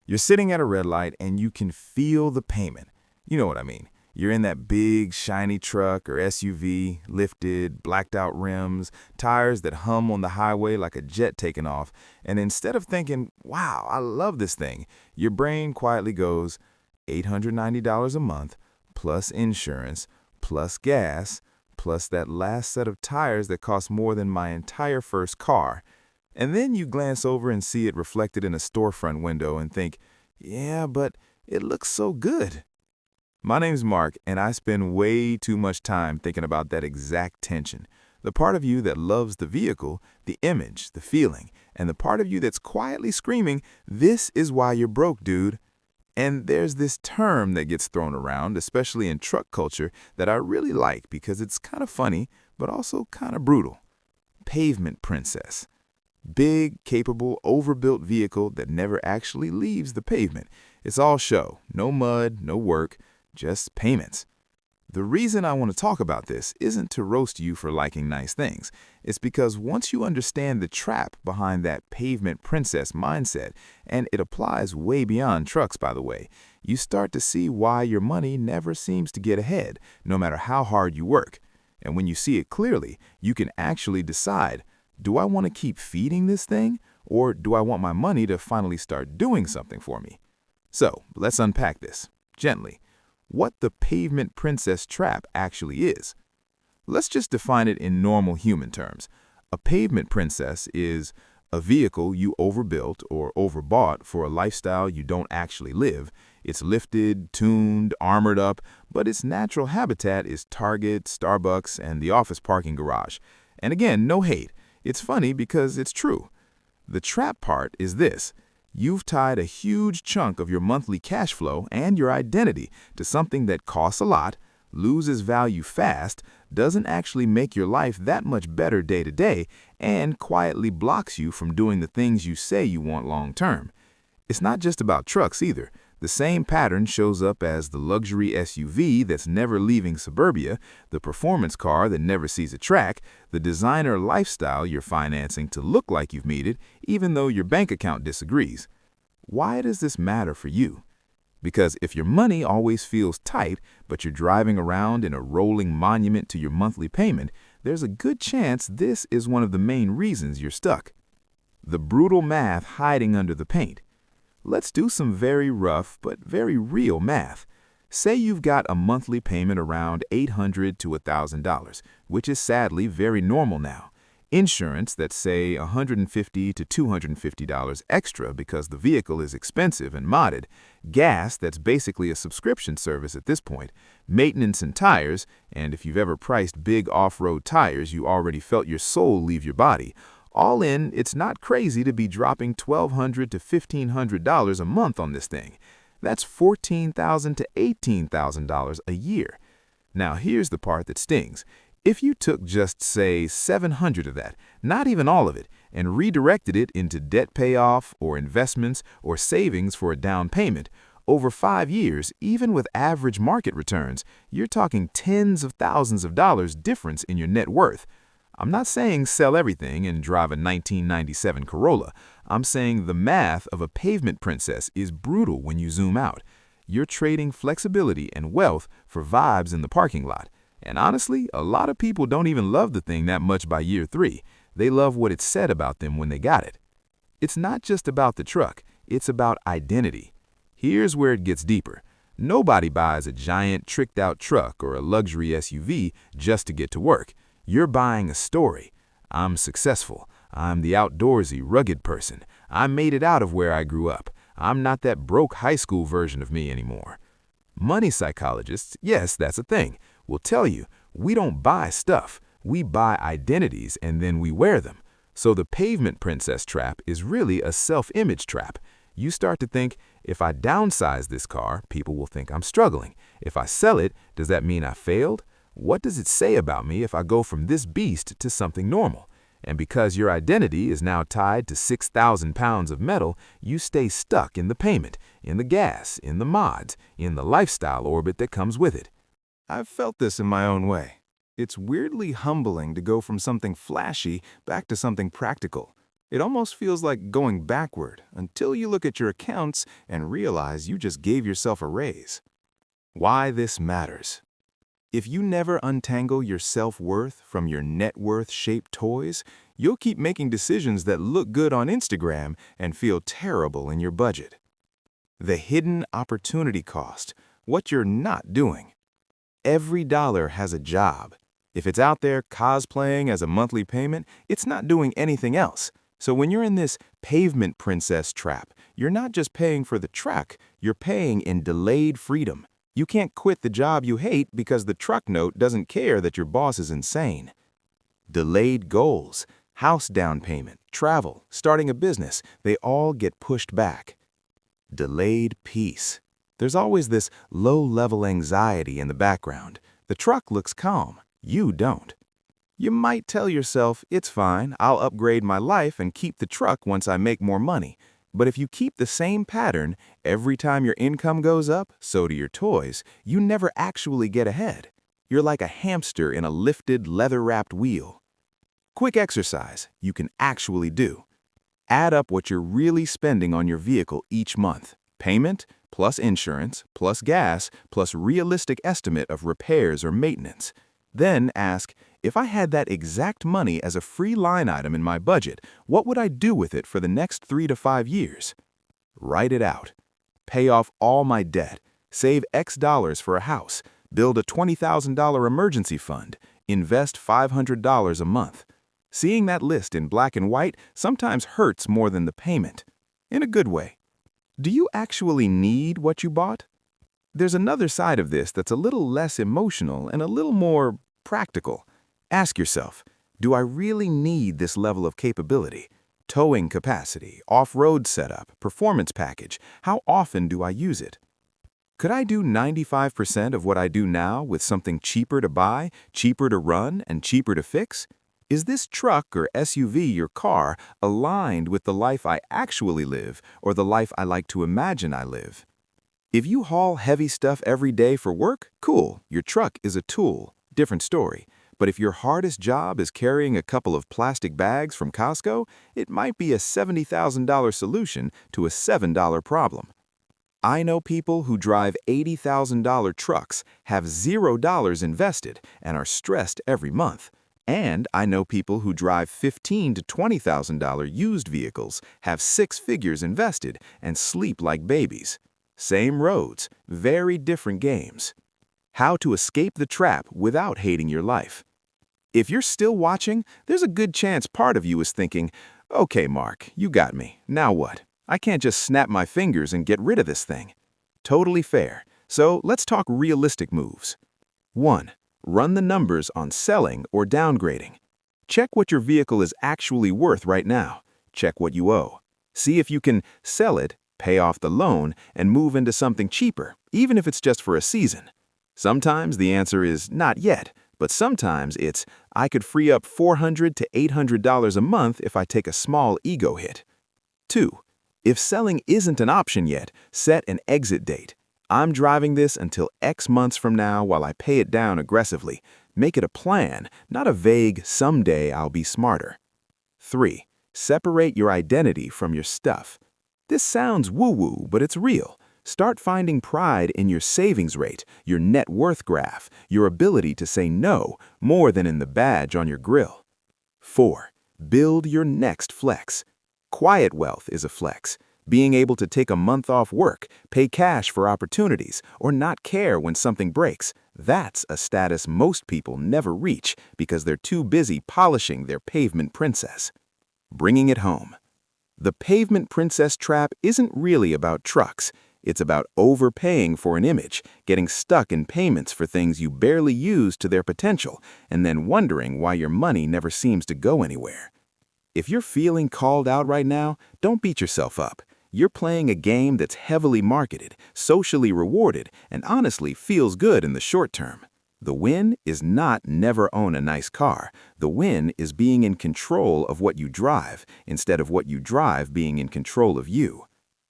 You're sitting at a red light and you can feel the payment. You know what I mean. You're in that big, shiny truck or SUV, lifted, blacked out rims, tires that hum on the highway like a jet taking off. And instead of thinking, wow, I love this thing, your brain quietly goes, $890 a month, plus insurance, plus gas, plus that last set of tires that cost more than my entire first car. And then you glance over and see it reflected in a storefront window and think, yeah, but it looks so good. My name's Mark, and I spend way too much time thinking about that exact tension. The part of you that loves the vehicle, the image, the feeling, and the part of you that's quietly screaming, this is why you're broke, dude. And there's this term that gets thrown around, especially in truck culture, that I really like because it's kind of funny, but also kind of brutal. Pavement princess. Big, capable, overbuilt vehicle that never actually leaves the pavement. It's all show, no mud, no work, just payments. The reason I want to talk about this isn't to roast you for liking nice things. It's because once you understand the trap behind that pavement princess mindset, and it applies way beyond trucks, by the way, you start to see why your money never seems to get ahead, no matter how hard you work. And when you see it clearly, you can actually decide, do I want to keep feeding this thing, or do I want my money to finally start doing something for me? So let's unpack this, gently, what the pavement princess trap actually is. Let's just define it in normal human terms. A pavement princess is a vehicle you overbuilt or overbought for a lifestyle you don't actually live. It's lifted, tuned, armored up, but its natural habitat is Target, Starbucks, and the office parking garage. And again, no hate. It's funny because it's true. The trap part is this. You've tied a huge chunk of your monthly cash flow and your identity to something that costs a lot, loses value fast, doesn't actually make your life that much better day to day, and quietly blocks you from doing the things you say you want long term. It's not just about trucks either. The same pattern shows up as the luxury SUV that's never leaving suburbia, the performance car that never sees a track, the designer lifestyle you're financing to look like you've made it, even though your bank account disagrees. Why does this matter for you? Because if your money always feels tight, but you're driving around in a rolling monument to your monthly payment, there's a good chance this is one of the main reasons you're stuck. The brutal math hiding under the paint. Let's do some very rough but very real math. Say you've got a monthly payment around $800 to $1,000, which is sadly very normal now. Insurance that's say $150 to $250 extra because the vehicle is expensive and modded. Gas that's basically a subscription service at this point. Maintenance and tires, and if you've ever priced big off-road tires, you already felt your soul leave your body. All in, it's not crazy to be dropping $1,200 to $1,500 a month on this thing. That's $14,000 to $18,000 a year. Now here's the part that stings. If you took just, say, $700 of that, not even all of it, and redirected it into debt payoff or investments or savings for a down payment, over 5 years, even with average market returns, you're talking tens of thousands of dollars difference in your net worth. I'm not saying sell everything and drive a 1997 Corolla. I'm saying the math of a pavement princess is brutal when you zoom out. You're trading flexibility and wealth for vibes in the parking lot. And honestly, a lot of people don't even love the thing that much by year 3. They love what it said about them when they got it. It's not just about the truck, it's about identity. Here's where it gets deeper. Nobody buys a giant, tricked-out truck or a luxury SUV just to get to work. You're buying a story. I'm successful. I'm the outdoorsy, rugged person. I made it out of where I grew up. I'm not that broke high school version of me anymore. Money psychologists, yes, that's a thing, will tell you we don't buy stuff. We buy identities and then we wear them. So the pavement princess trap is really a self-image trap. You start to think, if I downsize this car, people will think I'm struggling. If I sell it, does that mean I failed? What does it say about me if I go from this beast to something normal? And because your identity is now tied to 6,000 pounds of metal, you stay stuck in the payment, in the gas, in the mods, in the lifestyle orbit that comes with it. I've felt this in my own way. It's weirdly humbling to go from something flashy back to something practical. It almost feels like going backward until you look at your accounts and realize you just gave yourself a raise. Why this matters. If you never untangle your self-worth from your net worth-shaped toys, you'll keep making decisions that look good on Instagram and feel terrible in your budget. The hidden opportunity cost, what you're not doing. Every dollar has a job. If it's out there cosplaying as a monthly payment, it's not doing anything else. So when you're in this pavement princess trap, you're not just paying for the truck, you're paying in delayed freedom. You can't quit the job you hate because the truck note doesn't care that your boss is insane. Delayed goals, house down payment, travel, starting a business, they all get pushed back. Delayed peace. There's always this low-level anxiety in the background. The truck looks calm. You don't. You might tell yourself, it's fine, I'll upgrade my life and keep the truck once I make more money. But if you keep the same pattern, every time your income goes up, so do your toys, you never actually get ahead. You're like a hamster in a lifted, leather-wrapped wheel. Quick exercise you can actually do. Add up what you're really spending on your vehicle each month. Payment, plus insurance, plus gas, plus realistic estimate of repairs or maintenance. Then ask, if I had that exact money as a free line item in my budget, what would I do with it for the next 3 to 5 years? Write it out. Pay off all my debt, save X dollars for a house, build a $20,000 emergency fund, invest $500 a month. Seeing that list in black and white sometimes hurts more than the payment. In a good way. Do you actually need what you bought? There's another side of this that's a little less emotional and a little more practical. Ask yourself, do I really need this level of capability? Towing capacity, off-road setup, performance package, how often do I use it? Could I do 95% of what I do now with something cheaper to buy, cheaper to run, and cheaper to fix? Is this truck or SUV your car aligned with the life I actually live or the life I like to imagine I live? If you haul heavy stuff every day for work, cool, your truck is a tool, different story. But if your hardest job is carrying a couple of plastic bags from Costco, it might be a $70,000 solution to a $7 problem. I know people who drive $80,000 trucks, have $0 invested, and are stressed every month. And I know people who drive $15,000 to $20,000 used vehicles, have 6 figures invested, and sleep like babies. Same roads, very different games. How to escape the trap without hating your life. If you're still watching, there's a good chance part of you is thinking, okay, Mark, you got me. Now what? I can't just snap my fingers and get rid of this thing. Totally fair. So let's talk realistic moves. 1. Run the numbers on selling or downgrading. Check what your vehicle is actually worth right now. Check what you owe. See if you can sell it, pay off the loan, and move into something cheaper, even if it's just for a season. Sometimes the answer is not yet, but sometimes it's, I could free up $400 to $800 a month if I take a small ego hit. 2. If selling isn't an option yet, set an exit date. I'm driving this until X months from now while I pay it down aggressively. Make it a plan, not a vague, someday I'll be smarter. 3. Separate your identity from your stuff. This sounds woo-woo, but it's real. Start finding pride in your savings rate, your net worth graph, your ability to say no more than in the badge on your grill. 4. Build your next flex. Quiet wealth is a flex. Being able to take a month off work, pay cash for opportunities, or not care when something breaks, that's a status most people never reach because they're too busy polishing their pavement princess. Bringing it home. The pavement princess trap isn't really about trucks. It's about overpaying for an image, getting stuck in payments for things you barely use to their potential, and then wondering why your money never seems to go anywhere. If you're feeling called out right now, don't beat yourself up. You're playing a game that's heavily marketed, socially rewarded, and honestly feels good in the short term. The win is not never own a nice car. The win is being in control of what you drive instead of what you drive being in control of you.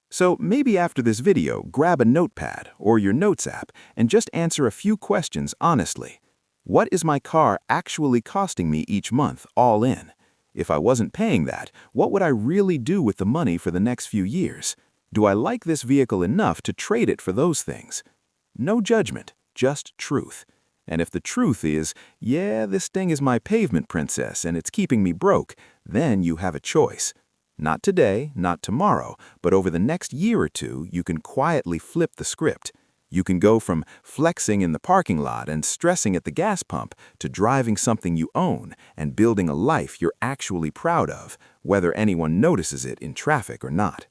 So maybe after this video, grab a notepad or your notes app and just answer a few questions honestly. What is my car actually costing me each month all in? If I wasn't paying that, what would I really do with the money for the next few years? Do I like this vehicle enough to trade it for those things? No judgment, just truth. And if the truth is, yeah, this thing is my pavement princess and it's keeping me broke, then you have a choice. Not today, not tomorrow, but over the next year or two, you can quietly flip the script. You can go from flexing in the parking lot and stressing at the gas pump to driving something you own and building a life you're actually proud of, whether anyone notices it in traffic or not.